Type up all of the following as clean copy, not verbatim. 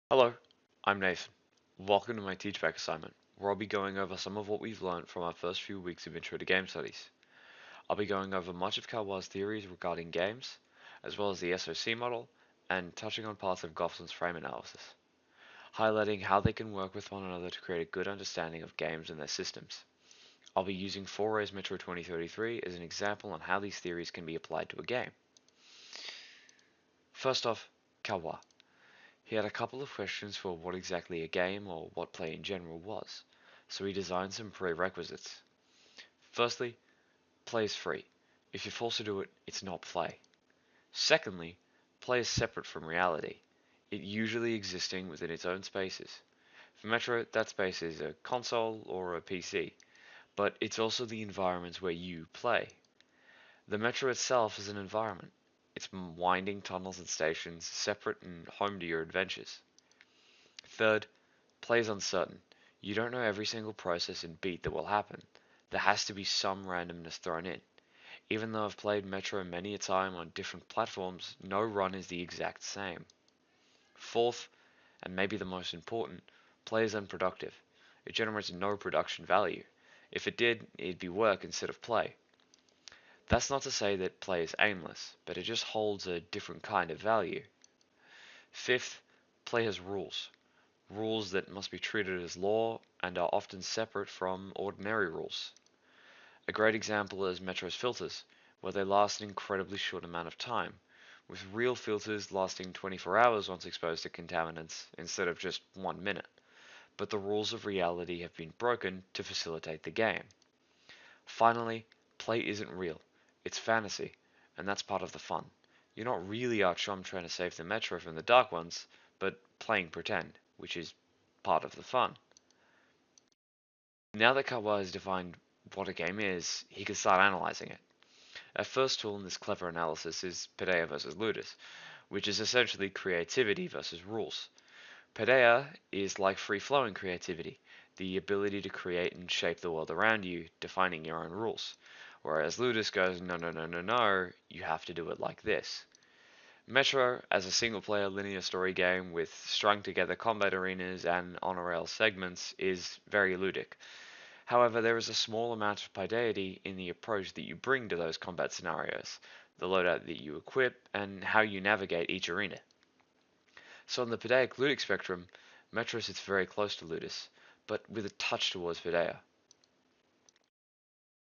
Hello, I'm Nathan. Welcome to my Teach Back assignment, where I'll be going over some of what we've learned from our first few weeks of Intro to Game Studies. I'll be going over much of Caillois' theories regarding games, as well as the SOC model, and touching on parts of Goffman's frame analysis, highlighting how they can work with one another to create a good understanding of games and their systems. I'll be using 4A's Metro 2033 as an example on how these theories can be applied to a game. First off, Caillois. He had a couple of questions for what exactly a game or what play in general was, so he designed some prerequisites. Firstly, play is free. If you're forced to do it, it's not play. Secondly, play is separate from reality, it usually existing within its own spaces. For Metro, that space is a console or a PC, but it's also the environments where you play. The Metro itself is an environment. It's winding tunnels and stations, separate and home to your adventures. Third, play is uncertain. You don't know every single process and beat that will happen. There has to be some randomness thrown in. Even though I've played Metro many a time on different platforms, no run is the exact same. Fourth, and maybe the most important, play is unproductive. It generates no production value. If it did, it'd be work instead of play. That's not to say that play is aimless, but it just holds a different kind of value. Fifth, play has rules. Rules that must be treated as law and are often separate from ordinary rules. A great example is Metro's filters, where they last an incredibly short amount of time, with real filters lasting 24 hours once exposed to contaminants instead of just 1 minute. But the rules of reality have been broken to facilitate the game. Finally, play isn't real, it's fantasy, and that's part of the fun. You're not really our chum trying to save the Metro from the Dark Ones, but playing pretend, which is part of the fun. Now that Caillois has defined what a game is, he can start analyzing it. Our first tool in this clever analysis is Paideia versus Ludus, which is essentially creativity versus rules. Paideia is like free-flowing creativity, the ability to create and shape the world around you, defining your own rules. Whereas Ludus goes, no, no, no, no, no, you have to do it like this. Metro, as a single-player linear story game with strung-together combat arenas and on-rail segments, is very ludic. However, there is a small amount of paideity in the approach that you bring to those combat scenarios, the loadout that you equip, and how you navigate each arena. So on the Paideia ludic spectrum, Metro sits very close to Ludus, but with a touch towards Paideia.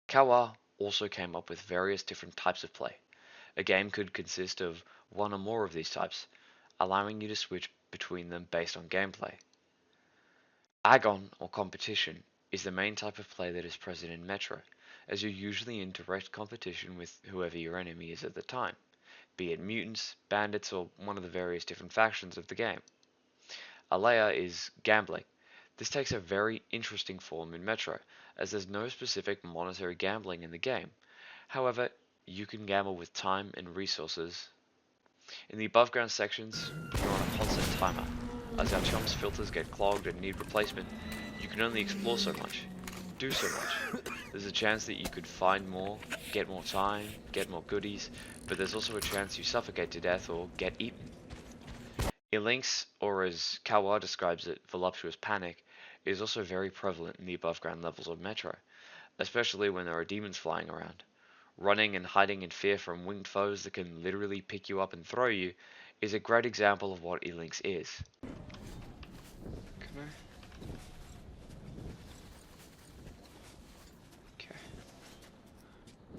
Caillois also came up with various different types of play. A game could consist of one or more of these types, allowing you to switch between them based on gameplay. Agon, or competition, is the main type of play that is present in Metro, as you're usually in direct competition with whoever your enemy is at the time, be it mutants, bandits, or one of the various different factions of the game. Alea is gambling. This takes a very interesting form in Metro, as there's no specific monetary gambling in the game. However, you can gamble with time and resources. In the above ground sections, you're on a constant timer. As our chum's filters get clogged and need replacement, you can only explore so much, do so much. There's a chance that you could find more, get more time, get more goodies, but there's also a chance you suffocate to death or get eaten. Ilinx, or as Caillois describes it, voluptuous panic, is also very prevalent in the above ground levels of Metro, especially when there are demons flying around. Running and hiding in fear from winged foes that can literally pick you up and throw you is a great example of what Ilinx is. Come here. Okay.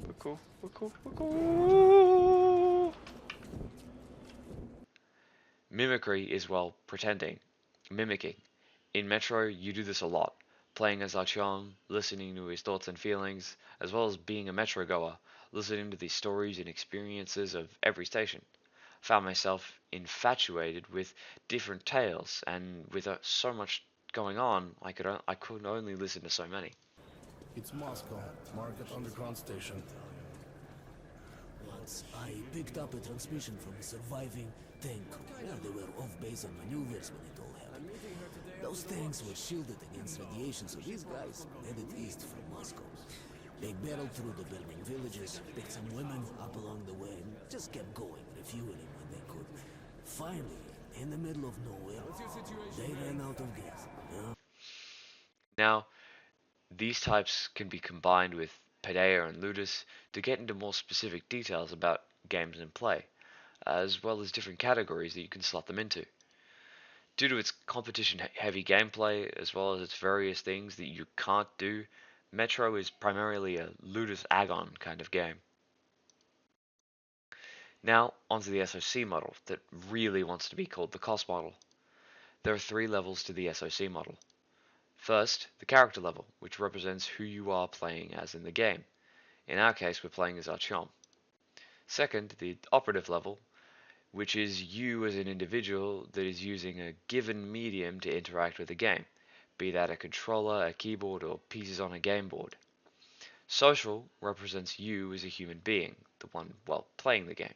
We're cool. We're cool. We're cool. Mimicry is, well, pretending, mimicking. In Metro, you do this a lot, playing as Artyom, listening to his thoughts and feelings, as well as being a Metro goer, listening to the stories and experiences of every station. Found myself infatuated with different tales, and with so much going on, I could only listen to so many. It's Moscow, Market Underground Station. Once I picked up a transmission from a surviving tank while they were off base on maneuvers when it all happened. Those tanks were shielded against radiation, so these guys headed east from Moscow. They battled through the burning villages, picked some women up along the way, and just kept going, refueling when they could. Finally, in the middle of nowhere. They ran out of gas. Yeah. Now, these types can be combined with Paideia and Ludus to get into more specific details about games in play, as well as different categories that you can slot them into. Due to its competition-heavy gameplay, as well as its various things that you can't do, Metro is primarily a Ludus agon kind of game. Now, onto the SOC model that really wants to be called the cost model. There are 3 levels to the SOC model. First, the character level, which represents who you are playing as in the game. In our case, we're playing as our chum. Second, the operative level, which is you as an individual that is using a given medium to interact with the game, be that a controller, a keyboard, or pieces on a game board. Social represents you as a human being, the one, well, playing the game.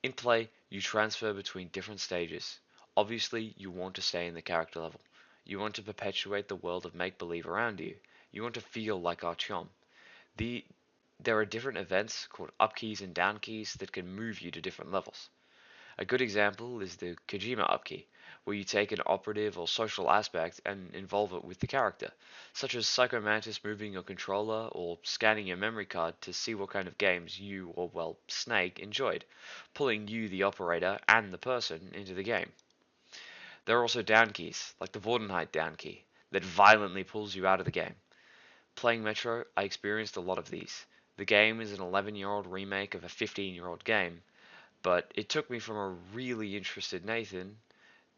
In play, you transfer between different stages. Obviously, you want to stay in the character level. You want to perpetuate the world of make-believe around you. You want to feel like our chum. There are different events called up keys and down keys that can move you to different levels. A good example is the Kojima up key, where you take an operative or social aspect and involve it with the character, such as Psycho Mantis moving your controller or scanning your memory card to see what kind of games you, or well, Snake, enjoyed, pulling you, the operator, and the person into the game. There are also down keys, like the Vordenheit down key, that violently pulls you out of the game. Playing Metro, I experienced a lot of these. The game is an 11-year-old remake of a 15-year-old game, but it took me from a really interested Nathan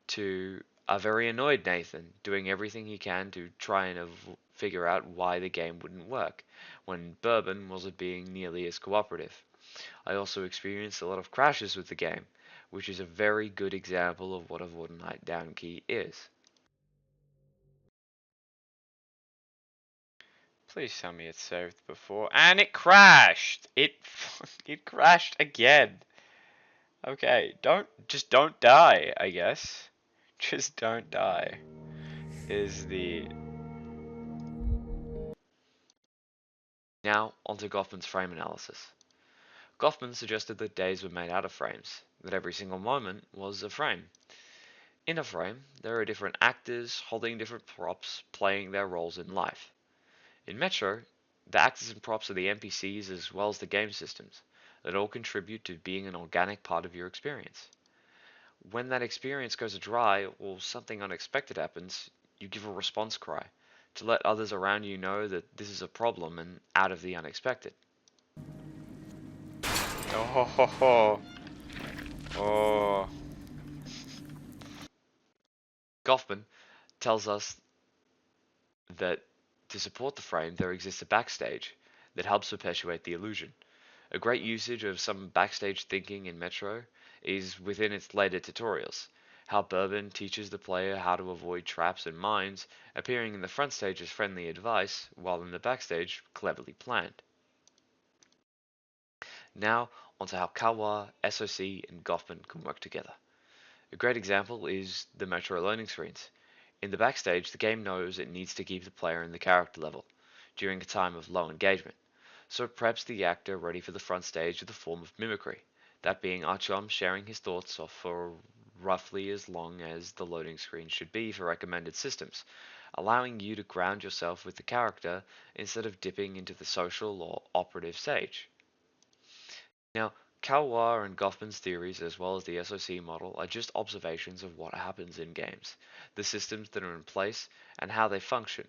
to a very annoyed Nathan, doing everything he can to try and figure out why the game wouldn't work, when Bourbon wasn't being nearly as cooperative. I also experienced a lot of crashes with the game, which is a very good example of what a Vordenheit down key is. Please tell me it's saved before. And it crashed! It crashed again. Okay, just don't die, I guess. Just don't die. Is the... Now, onto Goffman's frame analysis. Goffman suggested that days were made out of frames, that every single moment was a frame. In a frame, there are different actors holding different props, playing their roles in life. In Metro, the actors and props are the NPCs as well as the game systems, that all contribute to being an organic part of your experience. When that experience goes dry or something unexpected happens, you give a response cry to let others around you know that this is a problem and out of the unexpected. Oh ho ho ho. Oh. Goffman tells us that to support the frame there exists a backstage that helps perpetuate the illusion. A great usage of some backstage thinking in Metro is within its later tutorials, how Bourbon teaches the player how to avoid traps and mines, appearing in the front stage as friendly advice, while in the backstage cleverly planned. Now, onto how Caillois, SOC, and Goffman can work together. A great example is the Metro loading screens. In the backstage, the game knows it needs to keep the player in the character level during a time of low engagement, so it preps the actor ready for the front stage with a form of mimicry, that being Archon sharing his thoughts for roughly as long as the loading screen should be for recommended systems, allowing you to ground yourself with the character instead of dipping into the social or operative stage. Now, Caillois and Goffman's theories, as well as the SOC model, are just observations of what happens in games, the systems that are in place, and how they function.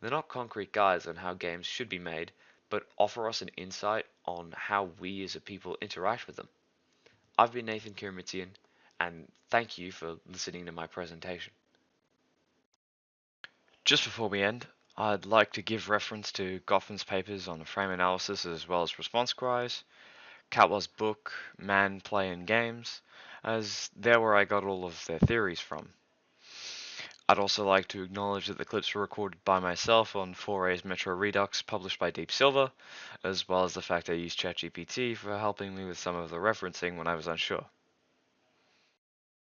They're not concrete guides on how games should be made, but offer us an insight on how we as a people interact with them. I've been Nathan Kiremitciyan, and thank you for listening to my presentation. Just before we end, I'd like to give reference to Goffman's papers on frame analysis as well as response cries, Caillois' book, Man, Play and Games, as they're where I got all of their theories from. I'd also like to acknowledge that the clips were recorded by myself on 4A's Metro Redux published by Deep Silver, as well as the fact I used ChatGPT for helping me with some of the referencing when I was unsure.